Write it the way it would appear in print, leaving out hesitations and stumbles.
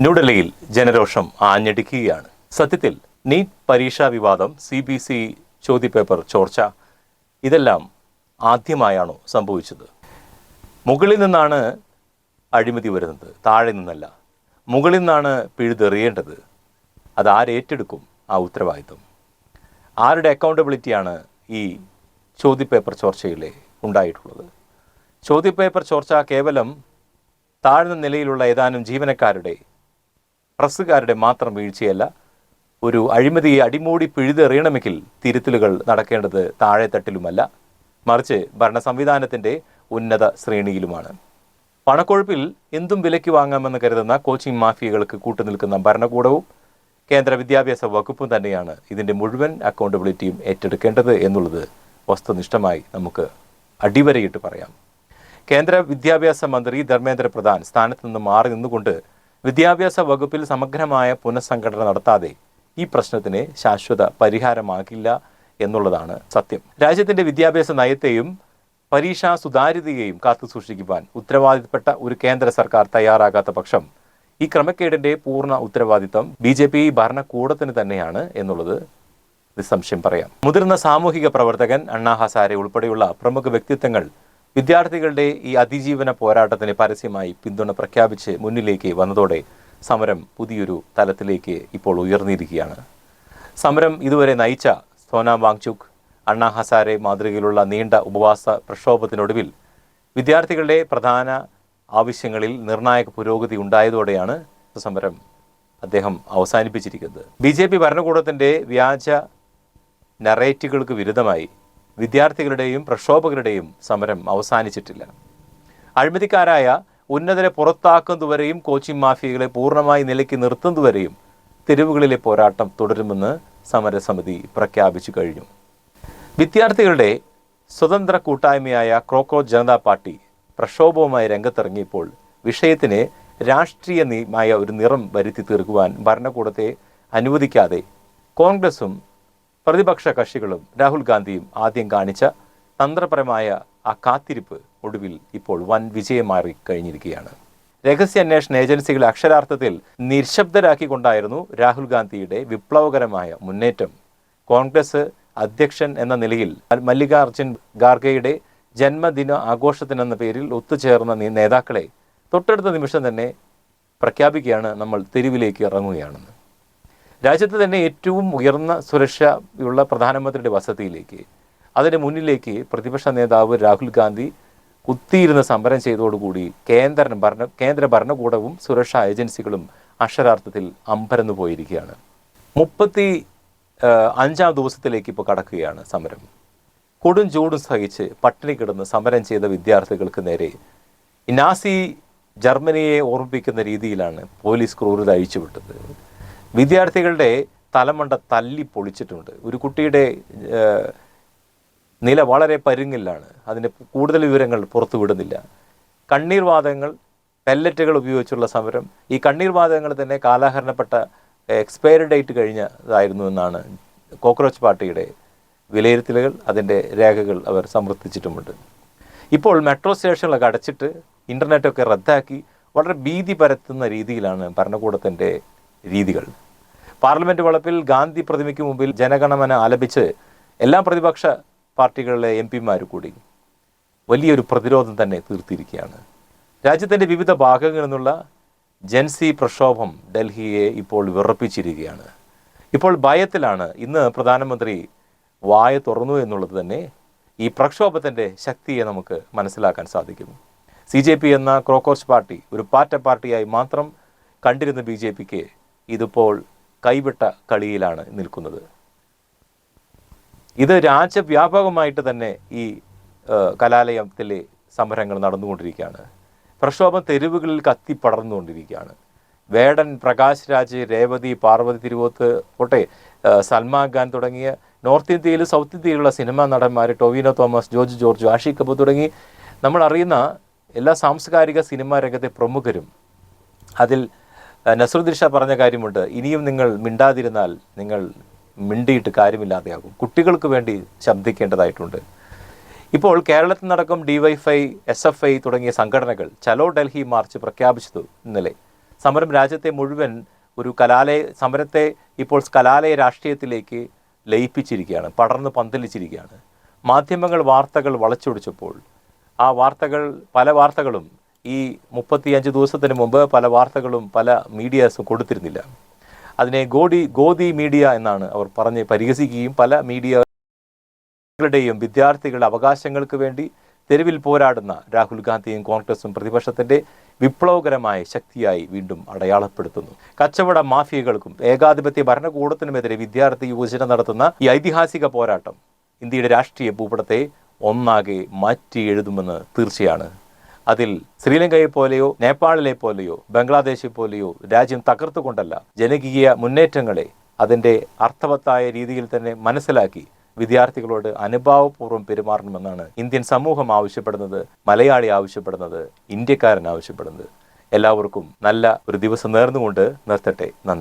ന്യൂഡൽഹിയിൽ ജനരോഷം ആഞ്ഞടിക്കുകയാണ്. സത്യത്തിൽ നീറ്റ് പരീക്ഷാ വിവാദം, CBSE ചോദ്യപേപ്പർ ചോർച്ച, ഇതെല്ലാം ആദ്യമായാണോ സംഭവിച്ചത്? മുകളിൽ നിന്നാണ് അഴിമതി വരുന്നത്, താഴെ നിന്നല്ല. മുകളിൽ നിന്നാണ് പിഴുതെറിയേണ്ടത്. അത് ആരേറ്റെടുക്കും ആ ഉത്തരവാദിത്വം? ആരുടെ അക്കൗണ്ടബിലിറ്റിയാണ് ഈ ചോദ്യപേപ്പർ ചോർച്ചയിലെ ഉണ്ടായിട്ടുള്ളത്? ചോദ്യപേപ്പർ ചോർച്ച കേവലം താഴ്ന്ന നിലയിലുള്ള ഏതാനും ജീവനക്കാരുടെ, പ്രസ്സുകാരുടെ മാത്രം വീഴ്ചയല്ല. ഒരു അഴിമതിയെ അടിമൂടി പിഴുതെറിയണമെങ്കിൽ തിരുത്തലുകൾ നടക്കേണ്ടത് താഴെത്തട്ടിലുമല്ല, മറിച്ച് ഭരണ സംവിധാനത്തിൻ്റെ ഉന്നത ശ്രേണിയിലുമാണ്. പണക്കൊഴുപ്പിൽ എന്തും വിലയ്ക്ക് വാങ്ങാമെന്ന് കരുതുന്ന കോച്ചിങ് മാഫിയകൾക്ക് കൂട്ടുനിൽക്കുന്ന ഭരണകൂടവും കേന്ദ്ര വിദ്യാഭ്യാസ വകുപ്പും തന്നെയാണ് ഇതിൻ്റെ മുഴുവൻ അക്കൗണ്ടബിലിറ്റിയും ഏറ്റെടുക്കേണ്ടത് എന്നുള്ളത് വസ്തുനിഷ്ഠമായി നമുക്ക് അടിവരയിട്ട് പറയാം. കേന്ദ്ര വിദ്യാഭ്യാസ മന്ത്രി ധർമ്മേന്ദ്ര പ്രധാൻ സ്ഥാനത്ത് നിന്ന് മാറി നിന്നുകൊണ്ട് വിദ്യാഭ്യാസ വകുപ്പിൽ സമഗ്രമായ പുനഃസംഘടന നടത്താതെ ഈ പ്രശ്നത്തിന് ശാശ്വത പരിഹാരമാകില്ല എന്നുള്ളതാണ് സത്യം. രാജ്യത്തിൻ്റെ വിദ്യാഭ്യാസ നയത്തെയും പരീക്ഷാ സുതാര്യതയെയും കാത്തുസൂക്ഷിക്കുവാൻ ഉത്തരവാദിത്തപ്പെട്ട ഒരു കേന്ദ്ര സർക്കാർ തയ്യാറാകാത്ത പക്ഷം ഈ ക്രമക്കേടിൻ്റെ പൂർണ്ണ ഉത്തരവാദിത്തം BJP ഭരണകൂടത്തിന് തന്നെയാണ് എന്നുള്ളത് നിസ്സംശയം പറയാം. മുതിർന്ന സാമൂഹിക പ്രവർത്തകൻ അണ്ണാ ഹസാരെ ഉൾപ്പെടെയുള്ള പ്രമുഖ വ്യക്തിത്വങ്ങൾ വിദ്യാർത്ഥികളുടെ ഈ അതിജീവന പോരാട്ടത്തിന് പരസ്യമായി പിന്തുണ പ്രഖ്യാപിച്ച് മുന്നിലേക്ക് വന്നതോടെ സമരം പുതിയൊരു തലത്തിലേക്ക് ഇപ്പോൾ ഉയർന്നിരിക്കുകയാണ്. സമരം ഇതുവരെ നയിച്ച സോനാം വാങ്ചുക്, അണ്ണാ ഹസാരെ മാതൃകയിലുള്ള നീണ്ട ഉപവാസ പ്രക്ഷോഭത്തിനൊടുവിൽ വിദ്യാർത്ഥികളുടെ പ്രധാന ആവശ്യങ്ങളിൽ നിർണായക പുരോഗതി ഉണ്ടായതോടെയാണ് സമരം അദ്ദേഹം അവസാനിപ്പിച്ചിരിക്കുന്നത്. BJP ഭരണകൂടത്തിൻ്റെ വ്യാജ നറേറ്റീവുകൾക്ക് വിരുദ്ധമായി വിദ്യാർത്ഥികളുടെയും പ്രക്ഷോഭകരുടെയും സമരം അവസാനിച്ചിട്ടില്ല. അഴിമതിക്കാരായ ഉന്നതരെ പുറത്താക്കുന്നതുവരെയും കോച്ചിങ് മാഫിയകളെ പൂർണ്ണമായി നിലയ്ക്ക് നിർത്തുന്നതുവരെയും തെരുവുകളിലെ പോരാട്ടം തുടരുമെന്ന് സമരസമിതി പ്രഖ്യാപിച്ചു കഴിഞ്ഞു. വിദ്യാർത്ഥികളുടെ സ്വതന്ത്ര കൂട്ടായ്മയായ ക്രോക്കോച്ച് ജനതാ പാർട്ടി പ്രക്ഷോഭവുമായി രംഗത്തിറങ്ങിയപ്പോൾ വിഷയത്തിന് രാഷ്ട്രീയമായ ഒരു നിറം വരുത്തി തീർക്കുവാൻ ഭരണകൂടത്തെ അനുവദിക്കാതെ കോൺഗ്രസും പ്രതിപക്ഷ കക്ഷികളും രാഹുൽ ഗാന്ധിയും ആദ്യം കാണിച്ച തന്ത്രപരമായ ആ കാത്തിരിപ്പ് ഒടുവിൽ ഇപ്പോൾ വൻ വിജയമാറി കഴിഞ്ഞിരിക്കുകയാണ്. രഹസ്യാന്വേഷണ ഏജൻസികളെ അക്ഷരാർത്ഥത്തിൽ നിശബ്ദരാക്കിക്കൊണ്ടായിരുന്നു രാഹുൽ ഗാന്ധിയുടെ വിപ്ലവകരമായ മുന്നേറ്റം. കോൺഗ്രസ് അധ്യക്ഷൻ എന്ന നിലയിൽ മല്ലികാർജുൻ ഖാർഗെയുടെ ജന്മദിന ആഘോഷത്തിനെന്ന പേരിൽ ഒത്തുചേർന്ന നേതാക്കളെ തൊട്ടടുത്ത നിമിഷം തന്നെ പ്രഖ്യാപിക്കുകയാണ്, നമ്മൾ തെരുവിലേക്ക് ഇറങ്ങുകയാണെന്ന്. രാജ്യത്ത് തന്നെ ഏറ്റവും ഉയർന്ന സുരക്ഷയുള്ള പ്രധാനമന്ത്രിയുടെ വസതിയിലേക്ക്, അതിന് മുന്നിലേക്ക് പ്രതിപക്ഷ നേതാവ് രാഹുൽ ഗാന്ധി കുത്തിയിരുന്ന് സമരം ചെയ്തതോടുകൂടി കേന്ദ്ര ഭരണകൂടവും സുരക്ഷാ ഏജൻസികളും അക്ഷരാർത്ഥത്തിൽ അമ്പരന്നു പോയിരിക്കുകയാണ്. 35-ാം ദിവസത്തിലേക്ക് ഇപ്പോൾ കടക്കുകയാണ് സമരം. കൊടും ചൂടും സഹിച്ച് പട്ടിണി കിടന്ന് സമരം ചെയ്ത വിദ്യാർത്ഥികൾക്ക് നേരെ നാസി ജർമ്മനിയെ ഓർമ്മിപ്പിക്കുന്ന രീതിയിലാണ് പോലീസ് ക്രൂരത അഴിച്ചുവിട്ടത്. വിദ്യാർത്ഥികളുടെ തലമണ്ട തല്ലി പൊളിച്ചിട്ടുണ്ട്. ഒരു കുട്ടിയുടെ നില വളരെ പരുങ്ങിലാണ്. അതിൻ്റെ കൂടുതൽ വിവരങ്ങൾ പുറത്തുവിടുന്നില്ല. കണ്ണീർവാതകങ്ങൾ, പെല്ലറ്റുകൾ ഉപയോഗിച്ചുള്ള സമരം. ഈ കണ്ണീർവാതകങ്ങൾ തന്നെ കാലഹരണപ്പെട്ട എക്സ്പയറി ഡേറ്റ് കഴിഞ്ഞതായിരുന്നു എന്നാണ് കോക്രോച്ച് പാർട്ടിയുടെ വിലയിരുത്തലുകൾ. അതിൻ്റെ രേഖകൾ അവർ സമർപ്പിച്ചിട്ടുമുണ്ട്. ഇപ്പോൾ മെട്രോ സ്റ്റേഷനുകളൊക്കെ അടച്ചിട്ട് ഇൻ്റർനെറ്റൊക്കെ റദ്ദാക്കി വളരെ ഭീതി പരത്തുന്ന രീതിയിലാണ് ഭരണകൂടത്തിൻ്റെ രീതികൾ. പാർലമെൻറ്റ് വളപ്പിൽ ഗാന്ധി പ്രതിമയ്ക്ക് മുമ്പിൽ ജനഗണമന ആലപിച്ച് എല്ലാ പ്രതിപക്ഷ പാർട്ടികളിലെ MP-മാർ കൂടി വലിയൊരു പ്രതിരോധം തന്നെ തീർത്തിരിക്കുകയാണ്. രാജ്യത്തിൻ്റെ വിവിധ ഭാഗങ്ങളിൽ നിന്നുള്ള ജൻസി പ്രക്ഷോഭം ഡൽഹിയെ ഇപ്പോൾ വിറപ്പിച്ചിരിക്കുകയാണ്. ഇപ്പോൾ ഭയത്തിലാണ്. ഇന്ന് പ്രധാനമന്ത്രി വായ തുറന്നു എന്നുള്ളത് തന്നെ ഈ പ്രക്ഷോഭത്തിൻ്റെ ശക്തിയെ നമുക്ക് മനസ്സിലാക്കാൻ സാധിക്കും. CJP എന്ന ക്രോക്കോച്ച് പാർട്ടി ഒരു പാർട്ടി പാർട്ടിയായി മാത്രം കണ്ടിരുന്ന BJPക്ക് ഇതിപ്പോൾ കൈവിട്ട കളിയിലാണ് നിൽക്കുന്നത്. ഇത് രാജ്യവ്യാപകമായിട്ട് തന്നെ ഈ കലാലയത്തിലെ സമരങ്ങൾ നടന്നുകൊണ്ടിരിക്കുകയാണ്. പ്രക്ഷോഭം തെരുവുകളിൽ കത്തിപ്പടർന്നുകൊണ്ടിരിക്കുകയാണ്. വേടൻ, പ്രകാശ് രാജ്, രേവതി, പാർവതി തിരുവോത്ത് പോട്ടെ, സൽമാൻ ഖാൻ തുടങ്ങിയ നോർത്ത് ഇന്ത്യയിലും സൗത്ത് ഇന്ത്യയിലുള്ള സിനിമാ നടന്മാർ, ടൊവിനോ തോമസ്, ജോർജ് ജോർജ്, ആഷി കപൂർ തുടങ്ങി നമ്മൾ അറിയുന്ന എല്ലാ സാംസ്കാരിക സിനിമാ രംഗത്തെ പ്രമുഖരും. അതിൽ നസറുദ്ദീൻ ഷാ പറഞ്ഞ കാര്യമുണ്ട്, ഇനിയും നിങ്ങൾ മിണ്ടാതിരുന്നാൽ നിങ്ങൾ മിണ്ടിയിട്ട് കാര്യമില്ലാതെയാകും. കുട്ടികൾക്ക് വേണ്ടി ശബ്ദിക്കേണ്ടതായിട്ടുണ്ട്. ഇപ്പോൾ കേരളത്തിൽ നടക്കും DYFI, SFI തുടങ്ങിയ സംഘടനകൾ ചലോ ഡൽഹി മാർച്ച് പ്രഖ്യാപിച്ചത് ഇന്നലെ. സമരം രാജ്യത്തെ മുഴുവൻ ഒരു കലാലയ സമരത്തെ ഇപ്പോൾ കലാലയ രാഷ്ട്രീയത്തിലേക്ക് ലയിപ്പിച്ചിരിക്കുകയാണ്, പടർന്ന് പന്തലിച്ചിരിക്കുകയാണ്. മാധ്യമങ്ങൾ വാർത്തകൾ വളച്ചൊടിച്ചപ്പോൾ ആ പല വാർത്തകളും ഈ 35 ദിവസത്തിന് മുമ്പ് പല വാർത്തകളും പല മീഡിയാസും കൊടുത്തിരുന്നില്ല. അതിനെ ഗോദി മീഡിയ എന്നാണ് അവർ പറഞ്ഞ് പരിഹസിക്കുകയും പല മീഡിയകളുടെയും വിദ്യാർത്ഥികളുടെ അവകാശങ്ങൾക്ക് വേണ്ടി തെരുവിൽ പോരാടുന്ന രാഹുൽ ഗാന്ധിയും കോൺഗ്രസും പ്രതിപക്ഷത്തിൻ്റെ വിപ്ലവകരമായ ശക്തിയായി വീണ്ടും അടയാളപ്പെടുത്തുന്നു. കച്ചവട മാഫിയകൾക്കും ഏകാധിപത്യ ഭരണകൂടത്തിനുമെതിരെ വിദ്യാർത്ഥി യുവജന നടത്തുന്ന ഈ ഐതിഹാസിക പോരാട്ടം ഇന്ത്യയുടെ രാഷ്ട്രീയ ഭൂപടത്തെ ഒന്നാകെ മാറ്റി എഴുതുമെന്ന് തീർച്ചയാണ്. അതിൽ ശ്രീലങ്കയെ പോലെയോ നേപ്പാളിലെ പോലെയോ ബംഗ്ലാദേശെ പോലെയോ രാജ്യം തകർത്തുകൊണ്ടല്ല, ജനകീയ മുന്നേറ്റങ്ങളെ അതിൻ്റെ അർത്ഥവത്തായ രീതിയിൽ തന്നെ മനസ്സിലാക്കി വിദ്യാർത്ഥികളോട് അനുഭാവപൂർവ്വം പെരുമാറണമെന്നാണ് ഇന്ത്യൻ സമൂഹം ആവശ്യപ്പെടുന്നത്, മലയാളി ആവശ്യപ്പെടുന്നത്, ഇന്ത്യക്കാരൻ ആവശ്യപ്പെടുന്നത്. എല്ലാവർക്കും നല്ല ഒരു ദിവസം നേർന്നുകൊണ്ട് നിർത്തട്ടെ. നന്ദി.